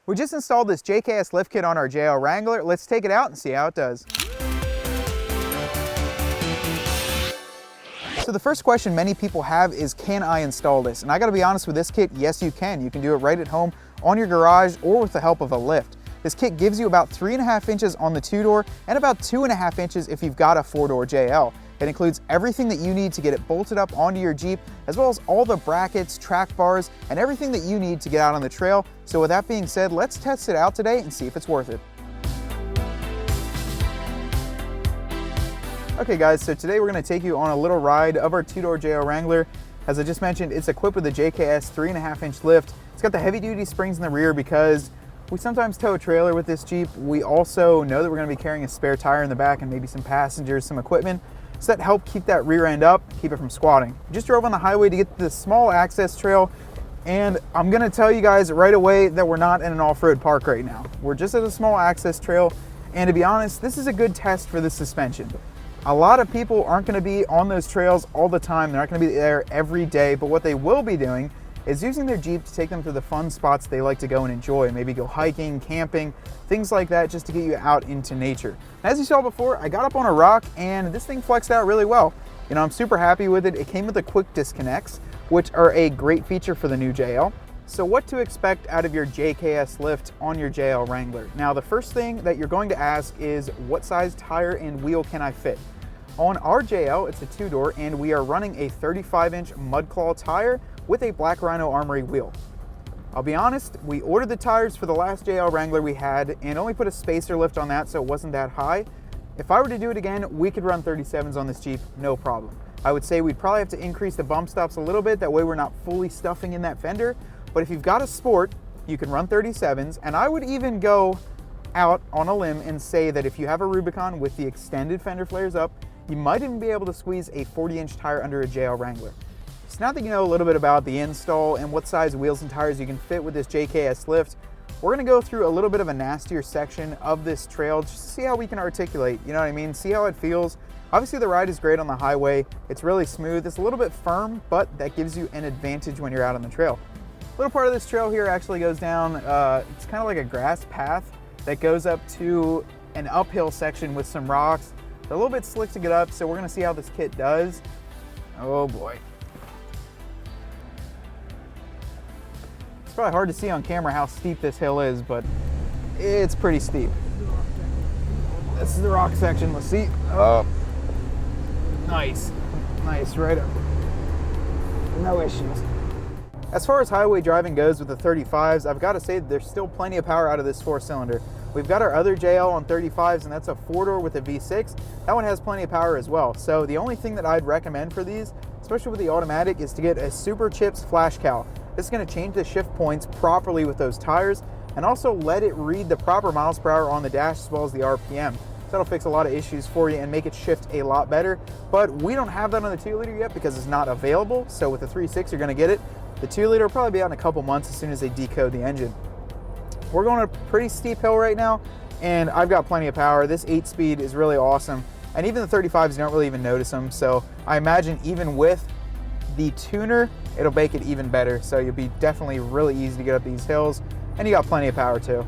We just installed this JKS Lift Kit on our JL Wrangler. Let's take it out and see how it does. So the first question many people have is, can I install this? And I gotta be honest with this kit, yes you can. You can do it right at home, on your garage, or with the help of a lift. This kit gives you about 3.5 inches on the 2-door and about 2.5 inches if you've got a 4-door JL. It includes everything that you need to get it bolted up onto your Jeep, as well as all the brackets, track bars, and everything that you need to get out on the trail. So with that being said, let's test it out today and see if it's worth it. Okay guys, so today we're gonna take you on a little ride of our 2-door JL Wrangler. As I just mentioned, it's equipped with a JKS 3.5-inch lift. It's got the heavy-duty springs in the rear because we sometimes tow a trailer with this Jeep. We also know that we're gonna be carrying a spare tire in the back and maybe some passengers, some equipment. So that helped keep that rear end up, keep it from squatting. Just drove on the highway to get this small access trail, and I'm gonna tell you guys right away that we're not in an off-road park right now. We're just at a small access trail, and to be honest, this is a good test for the suspension. A lot of people aren't gonna be on those trails all the time. They're not gonna be there every day, but what they will be doing is using their Jeep to take them to the fun spots they like to go and enjoy. Maybe go hiking, camping, things like that, just to get you out into nature. As you saw before, I got up on a rock and this thing flexed out really well. You know, I'm super happy with it. It came with the quick disconnects, which are a great feature for the new JL. So what to expect out of your JKS lift on your JL Wrangler? Now, the first thing that you're going to ask is, what size tire and wheel can I fit? On our JL, it's a 2-door, and we are running a 35-inch Mudclaw tire with a Black Rhino Armory wheel. I'll be honest, we ordered the tires for the last JL Wrangler we had and only put a spacer lift on that, so it wasn't that high. If I were to do it again, we could run 37s on this Jeep, no problem. I would say we'd probably have to increase the bump stops a little bit, that way we're not fully stuffing in that fender. But if you've got a Sport, you can run 37s, and I would even go out on a limb and say that if you have a Rubicon with the extended fender flares up, you might even be able to squeeze a 40-inch tire under a JL Wrangler. So now that you know a little bit about the install and what size wheels and tires you can fit with this JKS lift, we're gonna go through a little bit of a nastier section of this trail just to see how we can articulate, you know what I mean? See how it feels. Obviously the ride is great on the highway. It's really smooth. It's a little bit firm, but that gives you an advantage when you're out on the trail. A little part of this trail here actually goes down, it's kind of like a grass path that goes up to an uphill section with some rocks. They're a little bit slick to get up, so we're gonna see how this kit does. Oh boy. It's probably hard to see on camera how steep this hill is, but it's pretty steep. This is the rock section, let's see. Oh, nice, nice, right up. No issues. As far as highway driving goes with the 35s, I've gotta say that there's still plenty of power out of this 4-cylinder. We've got our other JL on 35s, and that's a 4-door with a V6. That one has plenty of power as well. So the only thing that I'd recommend for these, especially with the automatic, is to get a Super Chips flash cowl. This is gonna change the shift points properly with those tires, and also let it read the proper miles per hour on the dash as well as the RPM. So that'll fix a lot of issues for you and make it shift a lot better. But we don't have that on the 2-liter yet because it's not available. So with the 3.6, you're gonna get it. The 2-liter will probably be out in a couple months as soon as they decode the engine. We're going a pretty steep hill right now, and I've got plenty of power. This 8-speed is really awesome, and even the 35s, you don't really even notice them. So I imagine even with the tuner, it'll make it even better. So you'll be definitely really easy to get up these hills, and you got plenty of power too.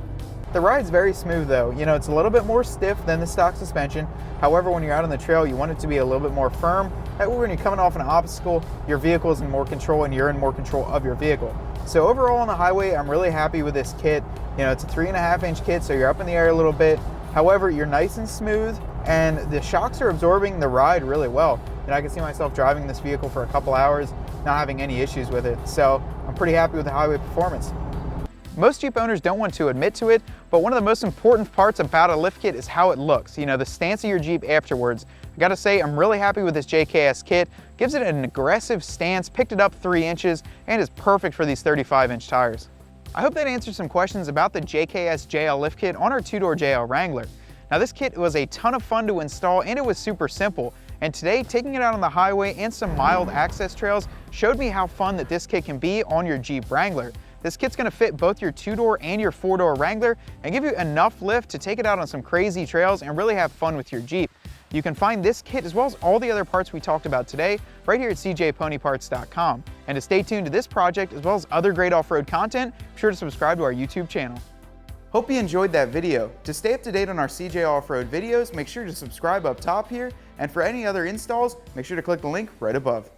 The ride's very smooth though. You know, it's a little bit more stiff than the stock suspension. However, when you're out on the trail, you want it to be a little bit more firm. That way when you're coming off an obstacle, your vehicle is in more control and you're in more control of your vehicle. So overall on the highway, I'm really happy with this kit. You know, it's a 3.5-inch kit, so you're up in the air a little bit. However, you're nice and smooth, and the shocks are absorbing the ride really well. And I can see myself driving this vehicle for a couple hours, not having any issues with it. So I'm pretty happy with the highway performance. Most Jeep owners don't want to admit to it, but one of the most important parts about a lift kit is how it looks. You know, the stance of your Jeep afterwards. I gotta say, I'm really happy with this JKS kit. Gives it an aggressive stance, picked it up 3 inches, and is perfect for these 35-inch tires. I hope that answered some questions about the JKS JL Lift Kit on our 2-door JL Wrangler. Now this kit was a ton of fun to install, and it was super simple. And today, taking it out on the highway and some mild access trails showed me how fun that this kit can be on your Jeep Wrangler. This kit's gonna fit both your 2-door and your 4-door Wrangler and give you enough lift to take it out on some crazy trails and really have fun with your Jeep. You can find this kit as well as all the other parts we talked about today right here at cjponyparts.com. And to stay tuned to this project as well as other great off-road content, be sure to subscribe to our YouTube channel. Hope you enjoyed that video. To stay up to date on our CJ Off-Road videos, make sure to subscribe up top here, and for any other installs, make sure to click the link right above.